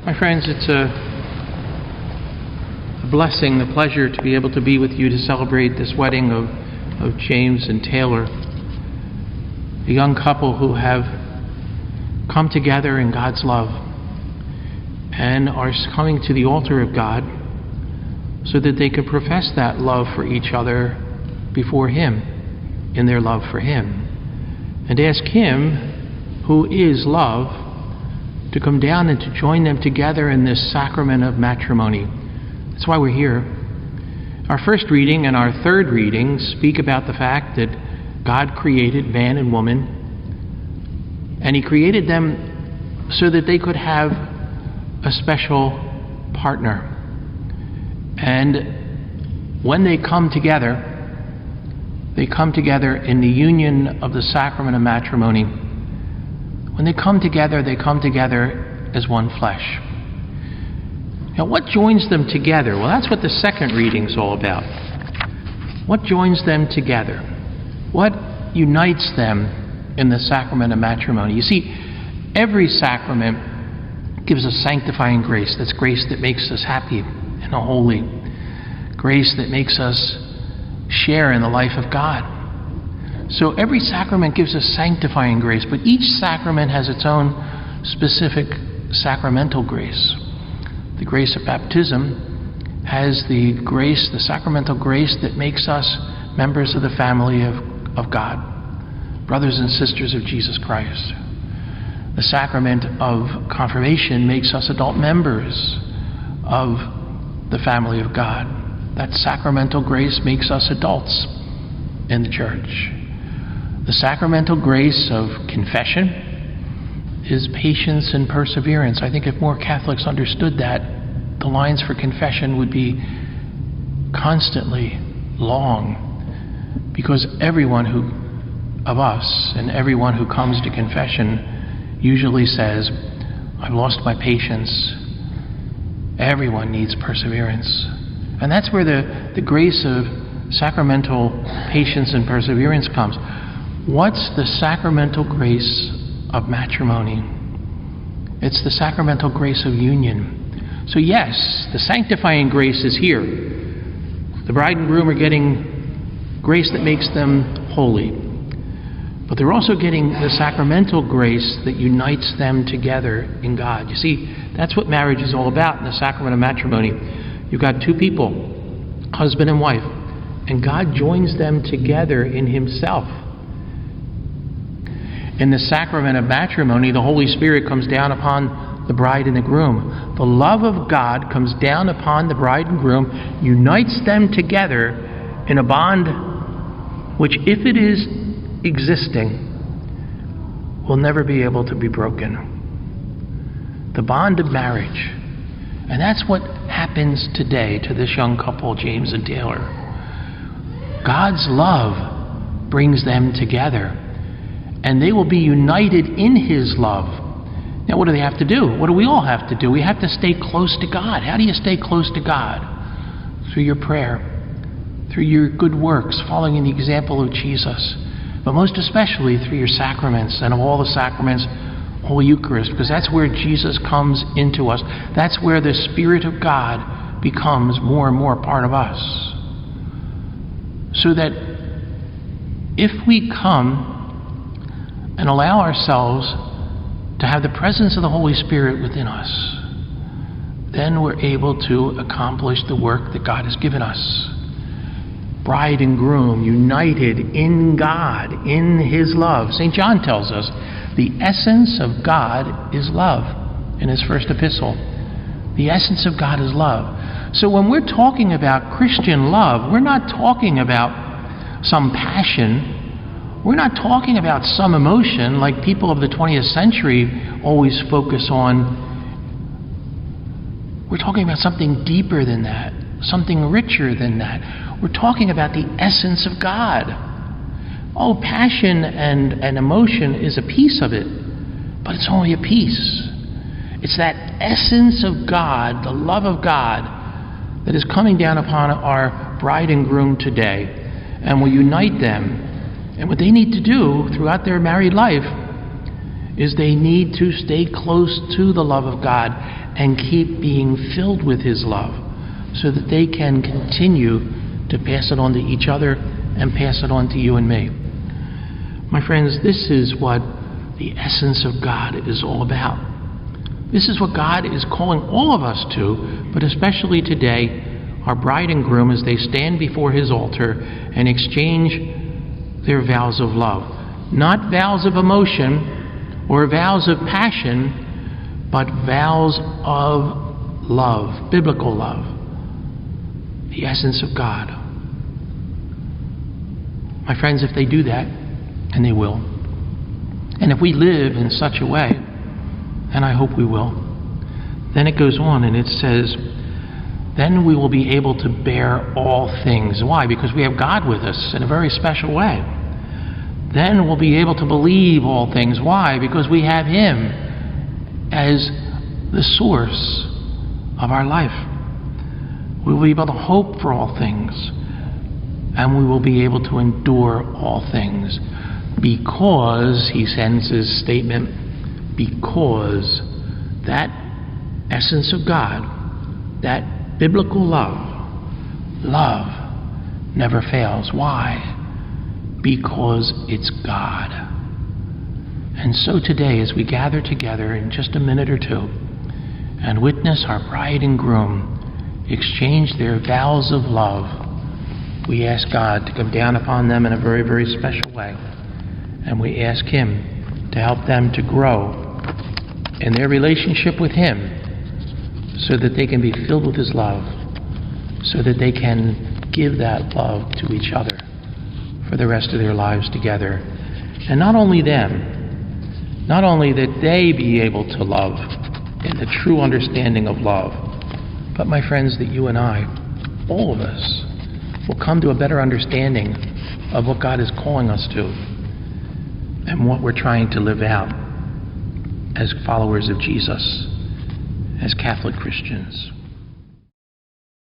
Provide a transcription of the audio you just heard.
My friends, it's a blessing, the pleasure to be able to be with you to celebrate this wedding of James and Taylor, a young couple who have come together in God's love and are coming to the altar of God so that they could profess that love for each other before Him, in their love for Him, and ask Him, who is love, to come down and to join them together in this sacrament of matrimony. That's why we're here. Our first reading and our third reading speak about the fact that God created man and woman, and He created them so that they could have a special partner. And when they come together in the union of the sacrament of matrimony. When they come together as one flesh. Now, what joins them together? Well, that's what the second reading's all about. What joins them together? What unites them in the sacrament of matrimony? You see, every sacrament gives us sanctifying grace. That's grace that makes us happy and holy. Grace that makes us share in the life of God. So every sacrament gives us sanctifying grace, but each sacrament has its own specific sacramental grace. The grace of baptism has the sacramental grace that makes us members of the family of God, brothers and sisters of Jesus Christ. The sacrament of confirmation makes us adult members of the family of God. That sacramental grace makes us adults in the church. The sacramental grace of confession is patience and perseverance. I think if more Catholics understood that, the lines for confession would be constantly long, because everyone of us and everyone who comes to confession usually says, I've lost my patience. Everyone needs perseverance. And that's where the grace of sacramental patience and perseverance comes. What's the sacramental grace of matrimony? It's the sacramental grace of union. So yes, the sanctifying grace is here. The bride and groom are getting grace that makes them holy. But they're also getting the sacramental grace that unites them together in God. You see, that's what marriage is all about in the sacrament of matrimony. You've got two people, husband and wife, and God joins them together in Himself. In the sacrament of matrimony, the Holy Spirit comes down upon the bride and the groom. The love of God comes down upon the bride and groom, unites them together in a bond which, if it is existing, will never be able to be broken. The bond of marriage. And that's what happens today to this young couple, James and Taylor. God's love brings them together, and they will be united in His love. Now, what do they have to do? What do we all have to do? We have to stay close to God. How do you stay close to God? Through your prayer, through your good works, following in the example of Jesus, but most especially through your sacraments, and of all the sacraments, Holy Eucharist, because that's where Jesus comes into us. That's where the Spirit of God becomes more and more part of us. So that if we come and allow ourselves to have the presence of the Holy Spirit within us, then we're able to accomplish the work that God has given us. Bride and groom united in God, in His love. St. John tells us the essence of God is love in his first epistle. The essence of God is love. So when we're talking about Christian love, we're not talking about some passion. We're not talking about some emotion like people of the 20th century always focus on. We're talking about something deeper than that, something richer than that. We're talking about the essence of God. Oh, passion and emotion is a piece of it, but it's only a piece. It's that essence of God, the love of God, that is coming down upon our bride and groom today, and will unite them. And what they need to do throughout their married life is they need to stay close to the love of God and keep being filled with His love so that they can continue to pass it on to each other and pass it on to you and me. My friends, this is what the essence of God is all about. This is what God is calling all of us to, but especially today, our bride and groom, as they stand before His altar and exchange their vows of love. Not vows of emotion or vows of passion, but vows of love, biblical love, the essence of God. My friends, if they do that, and they will, and if we live in such a way, and I hope we will, then it goes on and it says, then we will be able to bear all things. Why? Because we have God with us in a very special way. Then we'll be able to believe all things. Why? Because we have Him as the source of our life. We will be able to hope for all things, and we will be able to endure all things. Because, he sends his statement, because that essence of God, that biblical love never fails. Why? Because it's God. And so today, as we gather together in just a minute or two and witness our bride and groom exchange their vows of love, we ask God to come down upon them in a very, very special way. And we ask Him to help them to grow in their relationship with Him so that they can be filled with His love, so that they can give that love to each other for the rest of their lives together. And not only them, not only that they be able to love in the true understanding of love, but my friends, that you and I, all of us, will come to a better understanding of what God is calling us to and what we're trying to live out as followers of Jesus, as Catholic Christians.